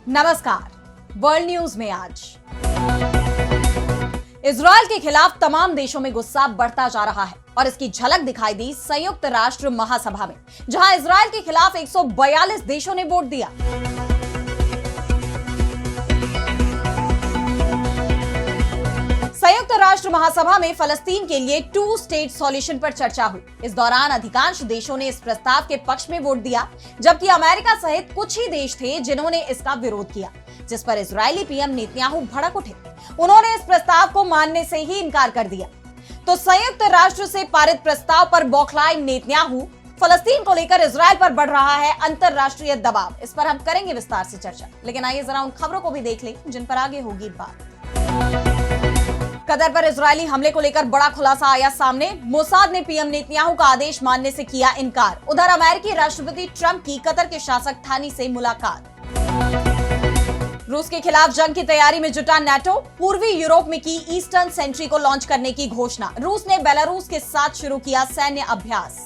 नमस्कार। World news में आज इजरायल के खिलाफ तमाम देशों में गुस्सा बढ़ता जा रहा है और इसकी झलक दिखाई दी संयुक्त राष्ट्र महासभा में, जहां इजरायल के खिलाफ 142 देशों ने वोट दिया। संयुक्त राष्ट्र महासभा में फलस्तीन के लिए 2 स्टेट सॉल्यूशन पर चर्चा हुई। इस दौरान अधिकांश देशों ने इस प्रस्ताव के पक्ष में वोट दिया, जबकि अमेरिका सहित कुछ ही देश थे जिन्होंने इसका विरोध किया, जिस पर इजरायली पीएम नेतन्याहू भड़क उठे। उन्होंने इस प्रस्ताव को मानने से ही इनकार कर दिया। तो संयुक्त राष्ट्र से पारित प्रस्ताव पर बौखलाए नेतन्याहू। फलस्तीन को लेकर इजरायल पर बढ़ रहा है अंतरराष्ट्रीय दबाव। इस पर हम करेंगे विस्तार से चर्चा, लेकिन आइए जरा उन खबरों को भी देख लें जिन पर आगे होगी बात। कतर पर इजरायली हमले को लेकर बड़ा खुलासा आया सामने। मोसाद ने पीएम नेतन्याहू का आदेश मानने से किया इनकार। उधर अमेरिकी राष्ट्रपति ट्रंप की कतर के शासक थानी से मुलाकात। रूस के खिलाफ जंग की तैयारी में जुटा नाटो। पूर्वी यूरोप में की ईस्टर्न सेंट्री को लॉन्च करने की घोषणा। रूस ने बेलारूस के साथ शुरू किया सैन्य अभ्यास।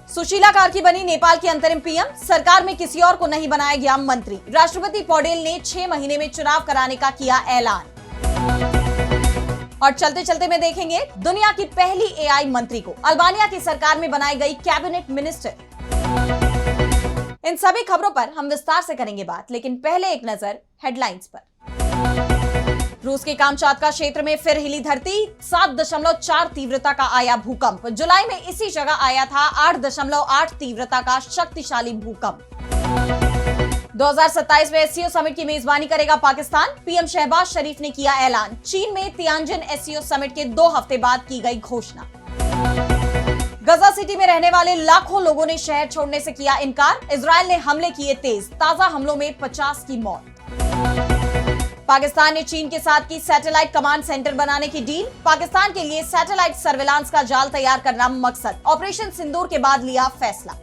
सुशीला कार्की बनी नेपाल की अंतरिम पीएम। सरकार में किसी और को नहीं बनाया गया मंत्री। राष्ट्रपति पौडेल ने 6 महीने में चुनाव कराने का किया ऐलान। और चलते चलते में देखेंगे दुनिया की पहली एआई मंत्री को अल्बानिया की सरकार में बनाई गई कैबिनेट मिनिस्टर। इन सभी खबरों पर हम विस्तार से करेंगे बात, लेकिन पहले एक नजर हेडलाइंस पर। रूस के कामचातका क्षेत्र में फिर हिली धरती। 7.4 तीव्रता का आया भूकंप। जुलाई में इसी जगह आया था 8.8 तीव्रता का शक्तिशाली भूकंप। 2027 में एससीओ समिट की मेजबानी करेगा पाकिस्तान। पीएम शहबाज शरीफ ने किया ऐलान। चीन में तियानजिन एससीओ समिट के 2 हफ्ते बाद की गई घोषणा। गजा सिटी में रहने वाले लाखों लोगों ने शहर छोड़ने से किया इनकार। इजरायल ने हमले किए तेज। ताजा हमलों में 50 की मौत। पाकिस्तान ने चीन के साथ की सैटेलाइट कमांड सेंटर बनाने की डील। पाकिस्तान के लिए सैटेलाइट सर्विलांस का जाल तैयार करना मकसद। ऑपरेशन सिंदूर के बाद लिया फैसला।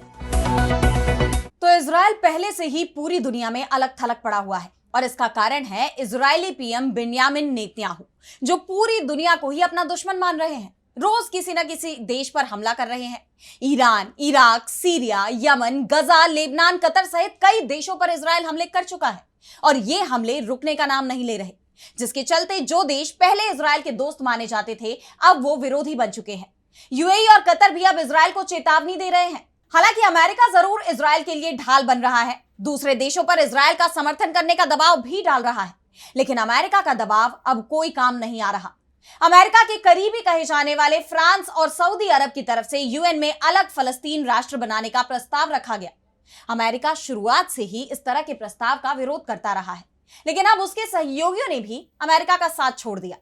तो इजरायल पहले से ही पूरी दुनिया में अलग थलग पड़ा हुआ है और इसका कारण है इजरायली पीएम बेंयामिन नेतन्याहू, जो पूरी दुनिया को ही अपना दुश्मन मान रहे हैं। रोज किसी न किसी देश पर हमला कर रहे हैं। ईरान, इराक, सीरिया, यमन, गजा, लेबनान, कतर सहित कई देशों पर इजरायल हमले कर चुका है और ये हमले रुकने का नाम नहीं ले रहे, जिसके चलते जो देश पहले इजरायल के दोस्त माने जाते थे अब वो विरोधी बन चुके हैं। यूएई और कतर भी अब इजरायल को चेतावनी दे रहे हैं। हालांकि अमेरिका जरूर इजरायल के लिए ढाल बन रहा है, दूसरे देशों पर इजरायल का समर्थन करने का दबाव भी डाल रहा है, लेकिन अमेरिका का दबाव अब कोई काम नहीं आ रहा। अमेरिका के करीबी कहे जाने वाले फ्रांस और सऊदी अरब की तरफ से यूएन में अलग फलस्तीन राष्ट्र बनाने का प्रस्ताव रखा गया। अमेरिका शुरुआत से ही इस तरह के प्रस्ताव का विरोध करता रहा है, लेकिन अब उसके सहयोगियों ने भी अमेरिका का साथ छोड़ दिया।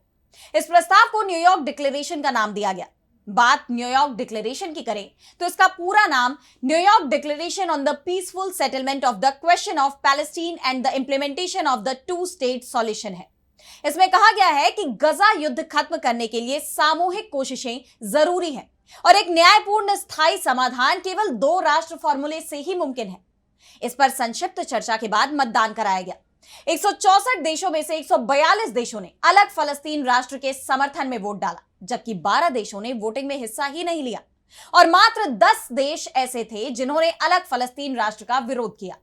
इस प्रस्ताव को न्यूयॉर्क डिक्लेरेशन का नाम दिया गया। बात न्यूयॉर्क डिक्लेरेशन की करें तो इसका पूरा नाम New York declaration on the peaceful settlement of the question of Palestine and the implementation of the 2 state solution है। इसमें कहा गया है कि गजा युद्ध खत्म करने के लिए सामूहिक कोशिशें जरूरी हैं और एक न्यायपूर्ण स्थायी समाधान केवल 2 राष्ट्र फॉर्मूले से ही मुमकिन है। इस पर संक्षिप्त चर्चा के बाद मतदान कराया गया। 164 देशों में से 142 देशों ने अलग फलस्तीन राष्ट्र के समर्थन में वोट डाला, जबकि 12 देशों ने वोटिंग में हिस्सा ही नहीं लिया और मात्र 10 देश ऐसे थे जिन्होंने अलग फलस्तीन राष्ट्र का विरोध किया,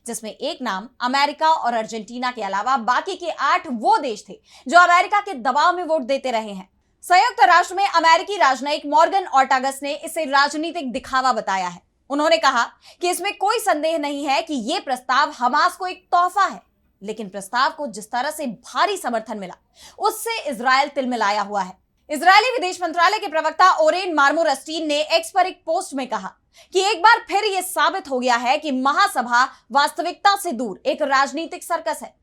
जिसमें एक नाम अमेरिका और अर्जेंटीना के अलावा बाकी के 8 वो देश थे जो अमेरिका के दबाव में वोट देते रहे हैं। संयुक्त राष्ट्र में अमेरिकी राजनयिक मॉर्गन ऑर्टागस ने इसे राजनीतिक दिखावा बताया है। उन्होंने कहा कि इसमें कोई संदेह नहीं है कि यह प्रस्ताव हमास को एक तोहफा है, लेकिन प्रस्ताव को जिस तरह से भारी समर्थन मिला उससे इजरायल तिलमिलाया हुआ है। इजरायली विदेश मंत्रालय के प्रवक्ता ओरेन मार्मोरस्टीन ने एक्स पर एक पोस्ट में कहा कि एक बार फिर यह साबित हो गया है कि महासभा वास्तविकता से दूर एक राजनीतिक सर्कस है।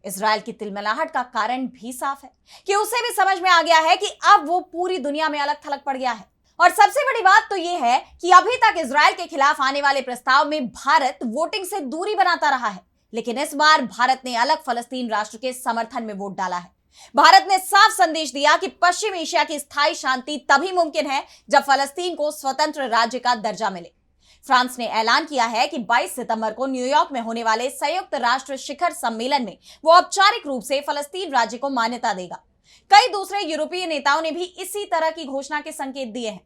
इजरायल की तिलमिलाहट का कारण भी साफ है कि उसे भी समझ में आ गया है कि अब वो पूरी दुनिया में अलग थलग पड़ गया है। और सबसे बड़ी बात तो यह है कि अभी तक इजरायल के खिलाफ आने वाले प्रस्ताव में भारत वोटिंग से दूरी बनाता रहा है, लेकिन इस बार भारत ने अलग फलस्तीन राष्ट्र के समर्थन में वोट डाला है। भारत ने साफ संदेश दिया कि पश्चिम एशिया की स्थायी शांति तभी मुमकिन है जब फलस्तीन को स्वतंत्र राज्य का दर्जा मिले। फ्रांस ने ऐलान किया है कि 22 सितंबर को न्यूयॉर्क में होने वाले संयुक्त राष्ट्र शिखर सम्मेलन में वो औपचारिक रूप से फलस्तीन राज्य को मान्यता देगा। कई दूसरे यूरोपीय नेताओं ने भी इसी तरह की घोषणा के संकेत दिए हैं।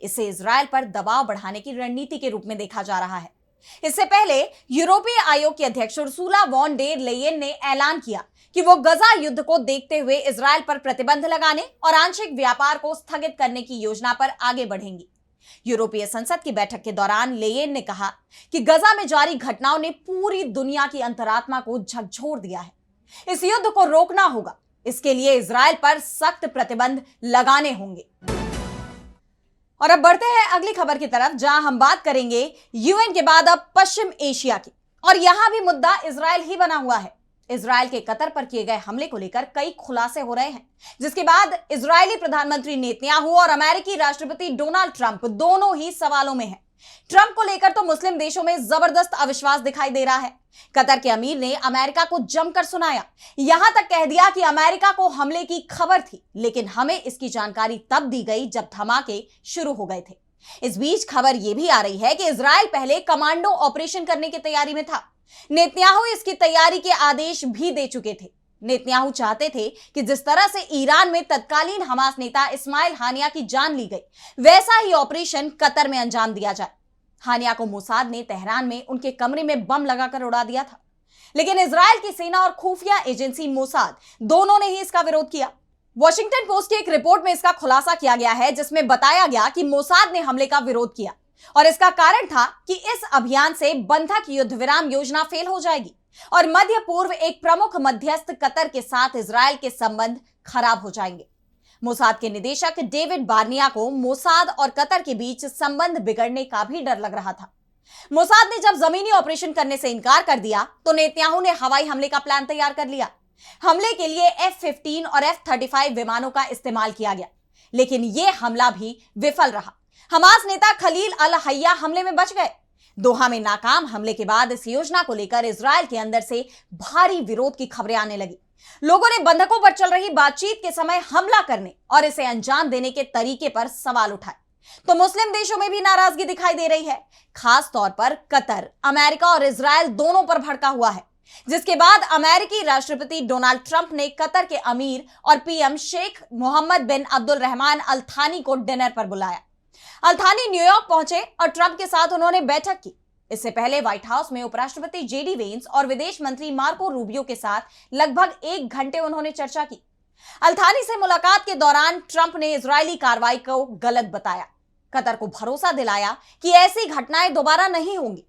इसे इजरायल पर दबाव बढ़ाने की रणनीति के रूप में देखा जा रहा है। इससे पहले यूरोपीय आयोग की अध्यक्ष उर्सुला वॉन डेर लेयेन ने ऐलान किया कि वो गजा युद्ध को देखते हुए इजरायल पर प्रतिबंध लगाने और आंशिक व्यापार को स्थगित करने की योजना पर आगे बढ़ेंगी। यूरोपीय संसद की बैठक के दौरान लेयेन ने कहा कि गजा में जारी घटनाओं ने पूरी दुनिया की अंतरात्मा को झकझोर दिया है। इस युद्ध को रोकना होगा। इसके लिए इजरायल पर सख्त प्रतिबंध लगाने होंगे। और अब बढ़ते हैं अगली खबर की तरफ, जहां हम बात करेंगे यूएन के बाद अब पश्चिम एशिया की। और यहां भी मुद्दा इजरायल ही बना हुआ है। इजरायल के कतर पर किए गए हमले को लेकर कई खुलासे हो रहे हैं, जिसके बाद इजरायली प्रधानमंत्री नेतन्याहू और अमेरिकी राष्ट्रपति डोनाल्ड ट्रंप दोनों ही सवालों में हैं। ट्रंप को लेकर तो मुस्लिम देशों में जबरदस्त अविश्वास दिखाई दे रहा है। कतर के अमीर ने अमेरिका को जमकर सुनाया, यहां तक कह दिया कि अमेरिका को हमले की खबर थी, लेकिन हमें इसकी जानकारी तब दी गई जब धमाके शुरू हो गए थे। इस बीच खबर यह भी आ रही है कि इजरायल पहले कमांडो ऑपरेशन करने की तैयारी में था। नेतन्याहू इसकी तैयारी के आदेश भी दे चुके थे। नेतन्याहू चाहते थे कि जिस तरह से ईरान में तत्कालीन हमास नेता इस्माइल हानिया की जान ली गई, वैसा ही ऑपरेशन कतर में अंजाम दिया जाए। हानिया को मोसाद ने तेहरान में उनके कमरे में बम लगाकर उड़ा दिया था, लेकिन इजरायल की सेना और खुफिया एजेंसी मोसाद दोनों ने ही इसका विरोध किया। वॉशिंगटन पोस्ट की एक रिपोर्ट में इसका खुलासा किया गया है, जिसमें बताया गया कि मोसाद ने हमले का विरोध किया और इसका कारण था कि इस अभियान से बंधक युद्ध विराम योजना फेल हो जाएगी और मध्य पूर्व एक प्रमुख मध्यस्थ कतर के साथ इजरायल के संबंध खराब हो जाएंगे। मोसाद के निदेशक डेविड बार्निया को मोसाद और कतर के बीच संबंध बिगड़ने का भी डर लग रहा था। मोसाद ने जब जमीनी ऑपरेशन करने से इनकार कर दिया तो नेतन्याहू ने हवाई हमले का प्लान तैयार कर लिया। हमले के लिए F-15 और F-35 विमानों का इस्तेमाल किया गया, लेकिन यह हमला भी विफल रहा। हमास नेता खलील अल हय्या हमले में बच गए। दोहा में नाकाम हमले के बाद इस योजना को लेकर इजरायल के अंदर से भारी विरोध की खबरें आने लगी। लोगों ने बंधकों पर चल रही बातचीत के समय हमला करने और इसे अंजाम देने के तरीके पर सवाल उठाए। तो मुस्लिम देशों में भी नाराजगी दिखाई दे रही है। खास तौर पर कतर, अमेरिका और इजरायल दोनों पर भड़का हुआ है, जिसके बाद अमेरिकी राष्ट्रपति डोनाल्ड ट्रंप ने कतर के अमीर और पीएम शेख मोहम्मद बिन अब्दुल रहमान अल थानी को डिनर पर बुलाया। अल थानी न्यूयॉर्क पहुंचे और ट्रंप के साथ उन्होंने बैठक की। इससे पहले व्हाइट हाउस में उपराष्ट्रपति जेडी वेंस और विदेश मंत्री मार्को रूबियो के साथ लगभग 1 घंटे उन्होंने चर्चा की। अल थानी से मुलाकात के दौरान ट्रंप ने इजरायली कार्रवाई को गलत बताया, कतर को भरोसा दिलाया कि ऐसी घटनाएं दोबारा नहीं होंगी।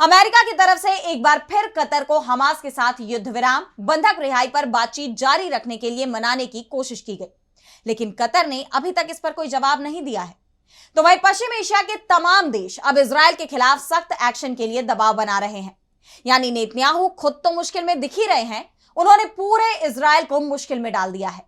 अमेरिका की तरफ से एक बार फिर कतर को हमास के साथ युद्ध विराम, बंधक रिहाई पर बातचीत जारी रखने के लिए मनाने की कोशिश की गई, लेकिन कतर ने अभी तक इस पर कोई जवाब नहीं दिया है। तो वहीं पश्चिम एशिया के तमाम देश अब इजरायल के खिलाफ सख्त एक्शन के लिए दबाव बना रहे हैं। यानी नेतन्याहू खुद तो मुश्किल में दिख ही रहे हैं, उन्होंने पूरे इजरायल को मुश्किल में डाल दिया है।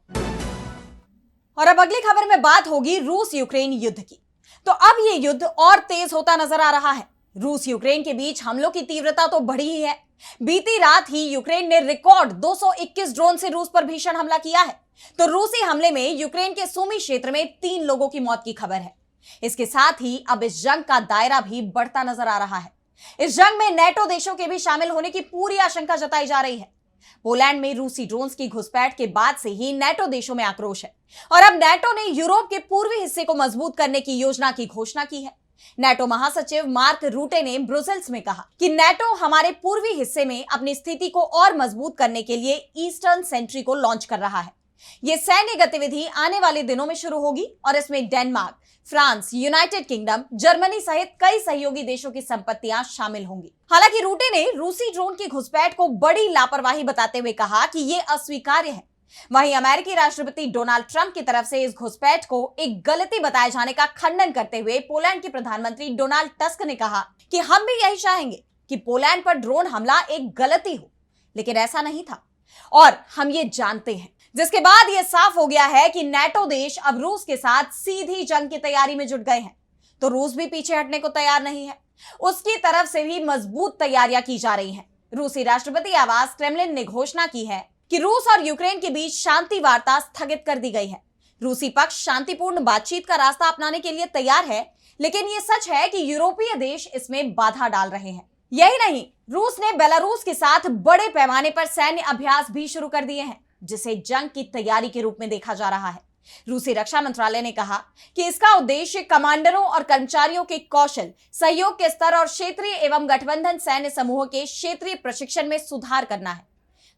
और अब अगली खबर में बात होगी रूस यूक्रेन युद्ध की। तो अब यह युद्ध और तेज होता नजर आ रहा है। रूस यूक्रेन के बीच हमलों की तीव्रता तो बढ़ी ही है। बीती रात ही यूक्रेन ने रिकॉर्ड 221 ड्रोन से रूस पर भीषण हमला किया है। तो रूसी हमले में यूक्रेन के सूमी क्षेत्र में 3 लोगों की मौत की खबर है। इसके साथ ही अब इस जंग का दायरा भी बढ़ता नजर आ रहा है। इस जंग में नेटो देशों के भी शामिल होने की पूरी आशंका जताई जा रही है। पोलैंड में रूसी ड्रोन्स की घुसपैठ के बाद से ही नेटो देशों में आक्रोश है और अब नेटो ने यूरोप के पूर्वी हिस्से को मजबूत करने की योजना की घोषणा की है। नेटो महासचिव मार्क रूटे ने ब्रुसेल्स में कहा कि नेटो हमारे पूर्वी हिस्से में अपनी स्थिति को और मजबूत करने के लिए ईस्टर्न सेंट्री को लॉन्च कर रहा है। यह सैन्य गतिविधि आने वाले दिनों में शुरू होगी और इसमें Denmark, France, United kingdom, Germany सहित कई सहयोगी देशों की संपत्तियां शामिल होंगी। हालांकि रूटे ने रूसी ड्रोन की घुसपैठ को बड़ी लापरवाही बताते हुए कहा कि यह अस्वीकार्य है। वहीं अमेरिकी राष्ट्रपति डोनाल्ड ट्रंप की तरफ से इस घुसपैठ को एक गलती बताए जाने का खंडन करते हुए पोलैंड के प्रधानमंत्री डोनाल्ड टस्क ने कहा कि हम भी यही चाहेंगे कि पोलैंड पर ड्रोन हमला एक गलती हो, लेकिन ऐसा नहीं था और हम ये जानते हैं। जिसके बाद यह साफ हो गया है कि नेटो देश अब रूस के साथ सीधी जंग की तैयारी में जुट गए हैं। तो रूस भी पीछे हटने को तैयार नहीं है, उसकी तरफ से भी मजबूत तैयारियां की जा रही हैं। रूसी राष्ट्रपति आवास क्रेमलिन ने घोषणा की है कि रूस और यूक्रेन के बीच शांति वार्ता स्थगित कर दी गई है। रूसी पक्ष शांतिपूर्ण बातचीत का रास्ता अपनाने के लिए तैयार है, लेकिन यह सच है कि यूरोपीय देश इसमें बाधा डाल रहे हैं। यही नहीं, रूस ने बेलारूस के साथ बड़े पैमाने पर सैन्य अभ्यास भी शुरू कर दिए हैं, जिसे जंग की तैयारी के रूप में देखा जा रहा है। रूसी रक्षा मंत्रालय ने कहा कि इसका उद्देश्य कमांडरों और कर्मचारियों के कौशल, सहयोग के स्तर और क्षेत्रीय एवं गठबंधन सैन्य समूहों के क्षेत्रीय प्रशिक्षण में सुधार करना है।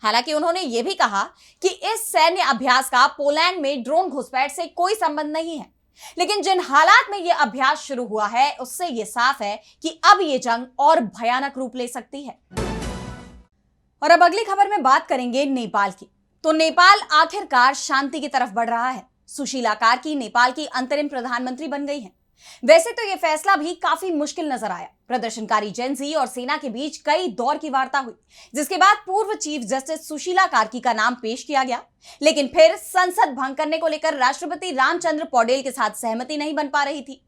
हालांकि उन्होंने यह भी कहा कि इस सैन्य अभ्यास का पोलैंड में ड्रोन घुसपैठ से कोई संबंध नहीं है, लेकिन जिन हालात में यह अभ्यास शुरू हुआ है उससे यह साफ है कि अब यह जंग और भयानक रूप ले सकती है। और अब अगली खबर में बात करेंगे नेपाल की। तो नेपाल आखिरकार शांति की तरफ बढ़ रहा है। सुशीला कार्की नेपाल की अंतरिम प्रधानमंत्री बन गई हैं। वैसे तो यह फैसला भी काफी मुश्किल नजर आया। प्रदर्शनकारी जेनजी और सेना के बीच कई दौर की वार्ता हुई, जिसके बाद पूर्व चीफ जस्टिस सुशीला कार्की का नाम पेश किया गया, लेकिन फिर संसद भंग करने को लेकर राष्ट्रपति रामचंद्र पौडेल के साथ सहमति नहीं बन पा रही थी।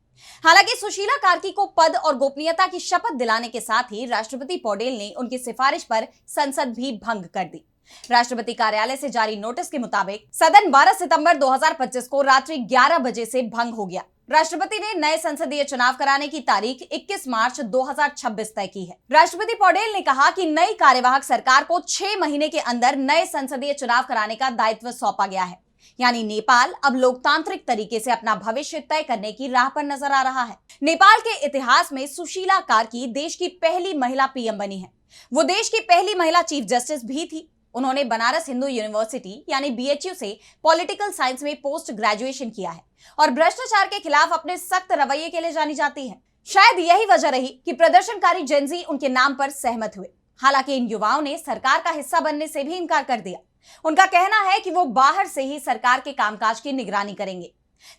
हालांकि सुशीला कार्की को पद और गोपनीयता की शपथ दिलाने के साथ ही राष्ट्रपति पौडेल ने उनकी सिफारिश पर संसद भी भंग कर दी। राष्ट्रपति कार्यालय से जारी नोटिस के मुताबिक सदन 12 सितंबर 2025 को रात्रि 11 बजे से भंग हो गया। राष्ट्रपति ने नए संसदीय चुनाव कराने की तारीख 21 मार्च 2026 तय की है। राष्ट्रपति पौडेल ने कहा कि नई कार्यवाहक सरकार को 6 महीने के अंदर नए संसदीय चुनाव कराने का दायित्व सौंपा गया है। यानी नेपाल अब लोकतांत्रिक तरीके से अपना भविष्य तय करने की राह पर नजर आ रहा है। नेपाल के इतिहास में सुशीला कार्की देश की पहली महिला पीएम बनी है। वो देश की पहली महिला चीफ जस्टिस भी थी। उन्होंने बनारस हिंदू यूनिवर्सिटी यानी बीएचयू से पॉलिटिकल साइंस में पोस्ट ग्रेजुएशन किया है और भ्रष्टाचार के खिलाफ अपने सख्त रवैये के लिए जानी जाती है। शायद यही वजह रही कि प्रदर्शनकारी जेनजी उनके नाम पर सहमत हुए। हालांकि इन युवाओं ने सरकार का हिस्सा बनने से भी इनकार कर दिया। उनका कहना है कि वो बाहर से ही सरकार के कामकाज की निगरानी करेंगे।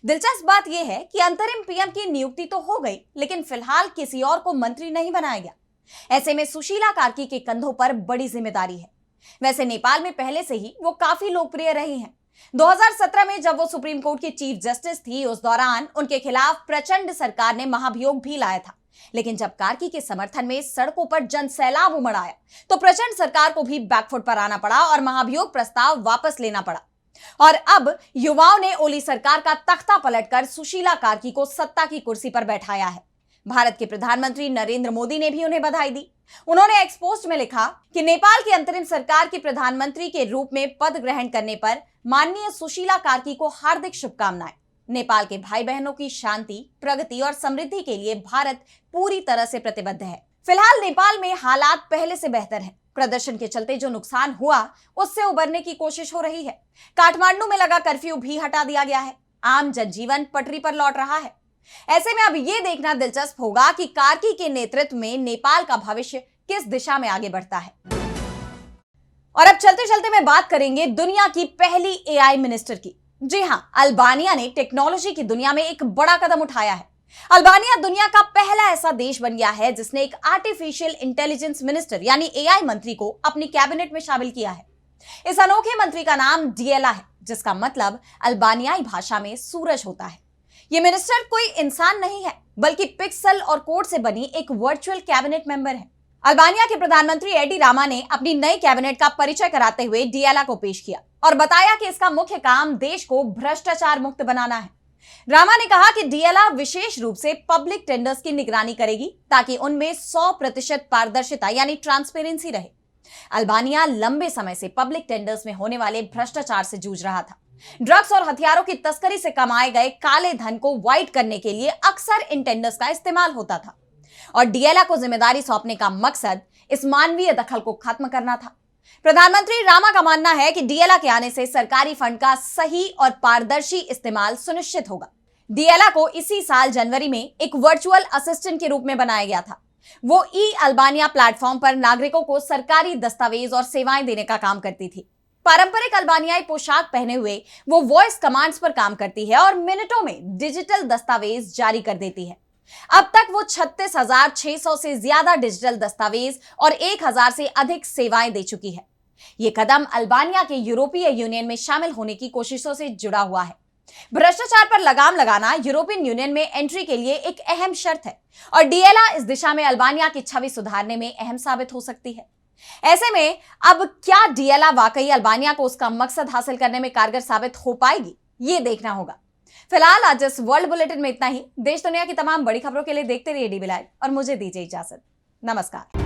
दिलचस्प बात यह है कि अंतरिम पीएम की नियुक्ति तो हो गई, लेकिन फिलहाल किसी और को मंत्री नहीं बनाया गया। ऐसे में सुशीला कार्की के कंधों पर बड़ी जिम्मेदारी है। वैसे नेपाल में पहले से ही वो काफी लोकप्रिय रही हैं। 2017 में जब वो सुप्रीम कोर्ट की चीफ जस्टिस थी, उस दौरान उनके खिलाफ प्रचंड सरकार ने महाभियोग भी लाया था, लेकिन जब कार्की के समर्थन में सड़कों पर जन सैलाब उमड़ आया तो प्रचंड सरकार को भी बैकफुट पर आना पड़ा और महाभियोग प्रस्ताव वापस लेना पड़ा। और अब युवाओं ने ओली सरकार का तख्ता पलटकर सुशीला कार्की को सत्ता की कुर्सी पर बैठाया है। भारत के प्रधानमंत्री नरेंद्र मोदी ने भी उन्हें बधाई दी। उन्होंने एक्स पोस्ट में लिखा कि नेपाल की अंतरिम सरकार की प्रधानमंत्री के रूप में पद ग्रहण करने पर माननीय सुशीला कार्की को हार्दिक शुभकामनाएं। नेपाल के भाई बहनों की शांति, प्रगति और समृद्धि के लिए भारत पूरी तरह से प्रतिबद्ध है। फिलहाल नेपाल में हालात पहले से बेहतर हैं। प्रदर्शन के चलते जो नुकसान हुआ उससे उबरने की कोशिश हो रही है। काठमांडू में लगा कर्फ्यू भी हटा दिया गया है। आम जनजीवन पटरी पर लौट रहा है। ऐसे में अब यह देखना दिलचस्प होगा कि कार्की के नेतृत्व में नेपाल का भविष्य किस दिशा में आगे बढ़ता है। और अब चलते चलते में बात करेंगे दुनिया की पहली एआई मिनिस्टर की। जी हां, अल्बानिया ने टेक्नोलॉजी की दुनिया में एक बड़ा कदम उठाया है। अल्बानिया दुनिया का पहला ऐसा देश बन गया है जिसने एक आर्टिफिशियल इंटेलिजेंस मिनिस्टर यानी एआई मंत्री को अपनी कैबिनेट में शामिल किया है। इस अनोखे मंत्री का नाम डिएला है, जिसका मतलब अल्बानियाई भाषा में सूरज होता है। ये मिनिस्टर कोई इंसान नहीं है, बल्कि पिक्सल और कोड से बनी एक वर्चुअल कैबिनेट मेंबर है। अल्बानिया के प्रधानमंत्री एडी रामा ने अपनी नई कैबिनेट का परिचय कराते हुए डिएला को पेश किया और बताया कि इसका मुख्य काम देश को भ्रष्टाचार मुक्त बनाना है। रामा ने कहा कि डिएला विशेष रूप से पब्लिक टेंडर्स की निगरानी करेगी ताकि उनमें 100% पारदर्शिता यानी ट्रांसपेरेंसी रहे। अल्बानिया लंबे समय से पब्लिक टेंडर्स में होने वाले भ्रष्टाचार से जूझ रहा था। ड्रग्स और हथियारों की तस्करी से कमाए गए काले धन को व्हाइट करने के लिए अक्सर इन टेंडर्स का इस्तेमाल होता था और डिएला को जिम्मेदारी सौंपने का मकसद इस मानवीय दखल को खत्म करना था। प्रधानमंत्री रामा का मानना है कि डिएला के आने से सरकारी फंड का सही और पारदर्शी इस्तेमाल सुनिश्चित होगा। डिएला को इसी साल जनवरी में एक वर्चुअल असिस्टेंट के रूप में बनाया गया था। वो ई अल्बानिया प्लेटफॉर्म पर नागरिकों को सरकारी दस्तावेज और सेवाएं देने का काम करती थी। पारंपरिक अल्बानियाई पोशाक पहने हुए वो वॉइस कमांड्स पर काम करती है और मिनटों में डिजिटल दस्तावेज जारी कर देती है। अब तक वो 36,600 से ज्यादा डिजिटल दस्तावेज और 1,000 से अधिक सेवाएं दे चुकी है। ये कदम अल्बानिया के यूरोपीय यूनियन में शामिल होने की कोशिशों से जुड़ा हुआ है। भ्रष्टाचार पर लगाम लगाना यूरोपियन यूनियन में एंट्री के लिए एक अहम शर्त है और डिएला इस दिशा में अल्बानिया की छवि सुधारने में अहम साबित हो सकती है। ऐसे में अब क्या डिएला वाकई अल्बानिया को उसका मकसद हासिल करने में कारगर साबित हो पाएगी, ये देखना होगा। फिलहाल आज इस वर्ल्ड बुलेटिन में इतना ही। देश दुनिया की तमाम बड़ी खबरों के लिए देखते रहिए डीबी लाइव और मुझे दीजिए इजाजत। नमस्कार।